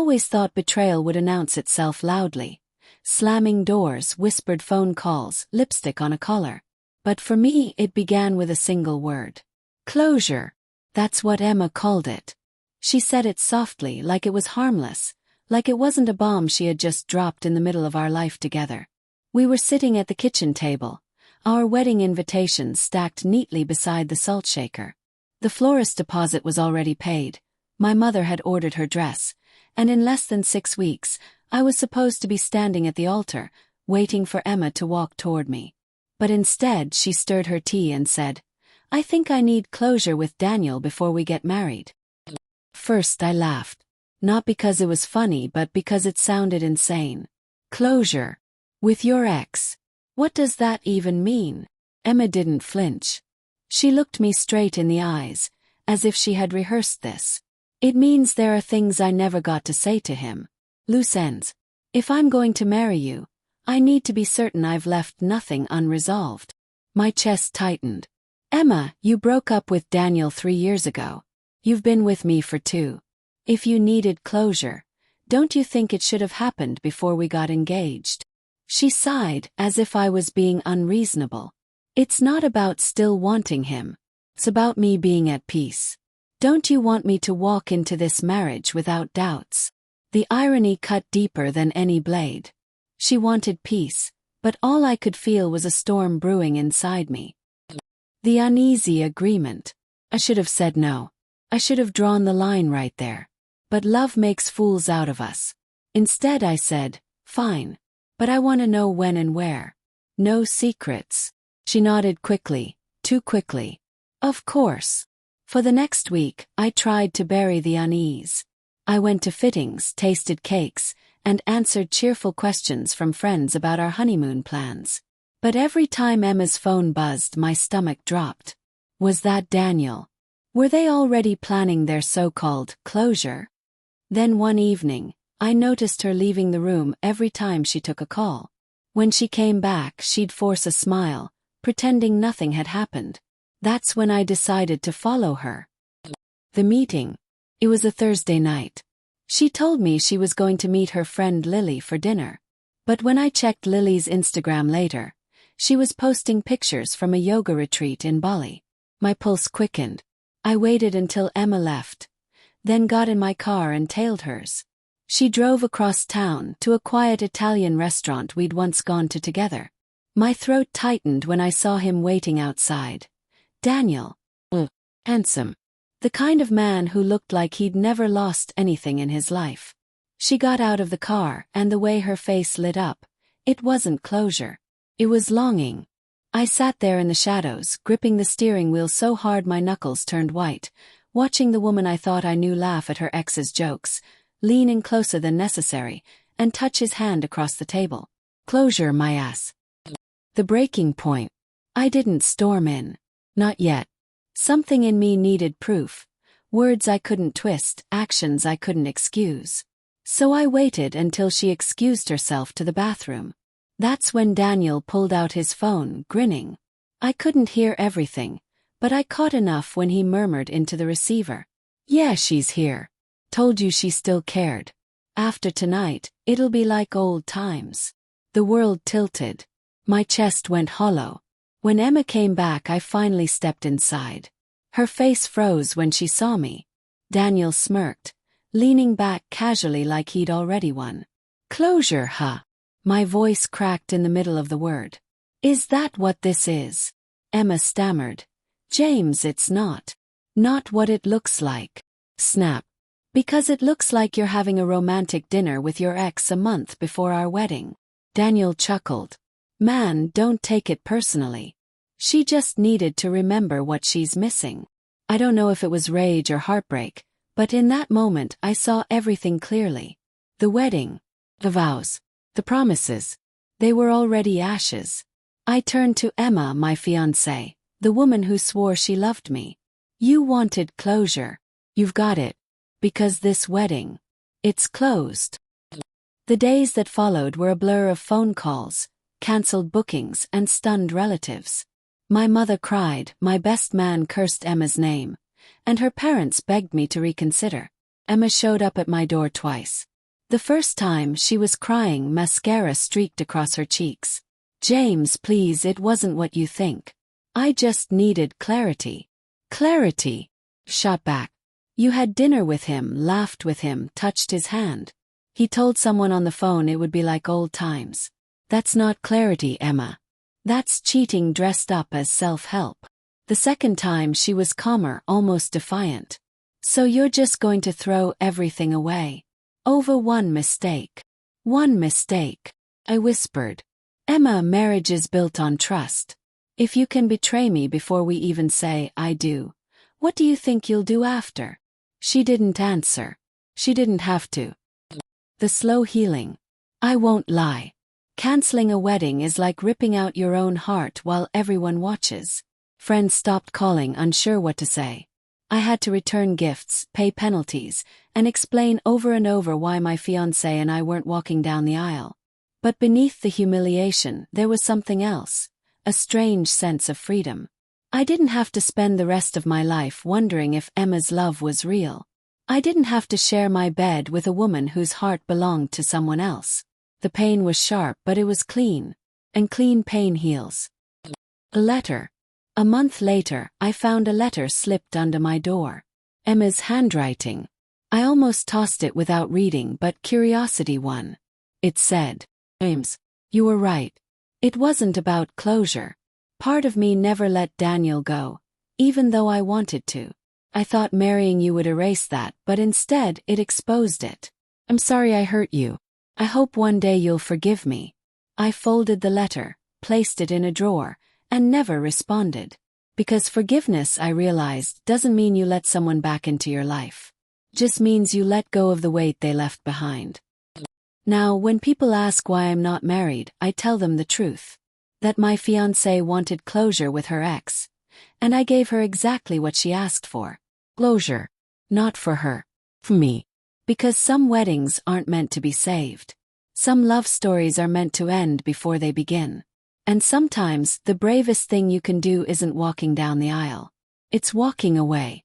always thought betrayal would announce itself loudly. Slamming doors, whispered phone calls, lipstick on a collar. But for me, it began with a single word. Closure. That's what Emma called it. She said it softly, like it was harmless, like it wasn't a bomb she had just dropped in the middle of our life together. We were sitting at the kitchen table, our wedding invitations stacked neatly beside the salt shaker. The florist deposit was already paid. My mother had ordered her dress, and in less than 6 weeks, I was supposed to be standing at the altar, waiting for Emma to walk toward me. But instead, she stirred her tea and said, "I think I need closure with Daniel before we get married." First I laughed. Not because it was funny, but because it sounded insane. Closure. With your ex. What does that even mean? Emma didn't flinch. She looked me straight in the eyes, as if she had rehearsed this. It means there are things I never got to say to him. Loose ends. If I'm going to marry you, I need to be certain I've left nothing unresolved. My chest tightened. Emma, you broke up with Daniel 3 years ago. You've been with me for 2. If you needed closure, don't you think it should have happened before we got engaged? She sighed, as if I was being unreasonable. It's not about still wanting him. It's about me being at peace. Don't you want me to walk into this marriage without doubts? The irony cut deeper than any blade. She wanted peace, but all I could feel was a storm brewing inside me. The uneasy agreement. I should have said no. I should have drawn the line right there. But love makes fools out of us. Instead I said, fine. But I want to know when and where. No secrets. She nodded quickly, too quickly. Of course. For the next week, I tried to bury the unease. I went to fittings, tasted cakes, and answered cheerful questions from friends about our honeymoon plans. But every time Emma's phone buzzed, my stomach dropped. Was that Daniel? Were they already planning their so-called closure? Then one evening, I noticed her leaving the room every time she took a call. When she came back, she'd force a smile, pretending nothing had happened. That's when I decided to follow her. The meeting. It was a Thursday night. She told me she was going to meet her friend Lily for dinner. But when I checked Lily's Instagram later, she was posting pictures from a yoga retreat in Bali. My pulse quickened. I waited until Emma left, then got in my car and tailed hers. She drove across town to a quiet Italian restaurant we'd once gone to together. My throat tightened when I saw him waiting outside. Daniel. Handsome. The kind of man who looked like he'd never lost anything in his life. She got out of the car, and the way her face lit up, it wasn't closure. It was longing. I sat there in the shadows, gripping the steering wheel so hard my knuckles turned white, watching the woman I thought I knew laugh at her ex's jokes, lean in closer than necessary, and touch his hand across the table. Closure, my ass. The breaking point. I didn't storm in. Not yet. Something in me needed proof. Words I couldn't twist, actions I couldn't excuse. So I waited until she excused herself to the bathroom. That's when Daniel pulled out his phone, grinning. I couldn't hear everything, but I caught enough when he murmured into the receiver. Yeah, she's here. Told you she still cared. After tonight, it'll be like old times. The world tilted. My chest went hollow. When Emma came back, I finally stepped inside. Her face froze when she saw me. Daniel smirked, leaning back casually like he'd already won. Closure, huh? My voice cracked in the middle of the word. Is that what this is? Emma stammered. James, it's not. Not what it looks like. Snap. Because it looks like you're having a romantic dinner with your ex a month before our wedding. Daniel chuckled. Man, don't take it personally. She just needed to remember what she's missing. I don't know if it was rage or heartbreak, but in that moment I saw everything clearly. The wedding. The vows. The promises. They were already ashes. I turned to Emma, my fiancée, the woman who swore she loved me. You wanted closure. You've got it. Because this wedding. It's closed. The days that followed were a blur of phone calls, cancelled bookings, and stunned relatives. My mother cried, my best man cursed Emma's name, and her parents begged me to reconsider. Emma showed up at my door twice. The first time she was crying, mascara streaked across her cheeks. James, please, it wasn't what you think. I just needed clarity. Clarity? Shot back. You had dinner with him, laughed with him, touched his hand. He told someone on the phone it would be like old times. That's not clarity, Emma. That's cheating dressed up as self-help. The second time she was calmer, almost defiant. So you're just going to throw everything away? Over one mistake. One mistake. I whispered. Emma, marriage is built on trust. If you can betray me before we even say I do, what do you think you'll do after? She didn't answer. She didn't have to. The slow healing. I won't lie. Canceling a wedding is like ripping out your own heart while everyone watches. Friends stopped calling, unsure what to say. I had to return gifts, pay penalties, and explain over and over why my fiancé and I weren't walking down the aisle. But beneath the humiliation, there was something else, a strange sense of freedom. I didn't have to spend the rest of my life wondering if Emma's love was real. I didn't have to share my bed with a woman whose heart belonged to someone else. The pain was sharp, but it was clean. And clean pain heals. A letter. A month later, I found a letter slipped under my door. Emma's handwriting. I almost tossed it without reading, but curiosity won. It said, James, you were right. It wasn't about closure. Part of me never let Daniel go, even though I wanted to. I thought marrying you would erase that, but instead it exposed it. I'm sorry I hurt you. I hope one day you'll forgive me. I folded the letter, placed it in a drawer, and never responded. Because forgiveness, I realized, doesn't mean you let someone back into your life. Just means you let go of the weight they left behind. Now, when people ask why I'm not married, I tell them the truth. That my fiancée wanted closure with her ex. And I gave her exactly what she asked for. Closure. Not for her. For me. Because some weddings aren't meant to be saved. Some love stories are meant to end before they begin. And sometimes, the bravest thing you can do isn't walking down the aisle. It's walking away.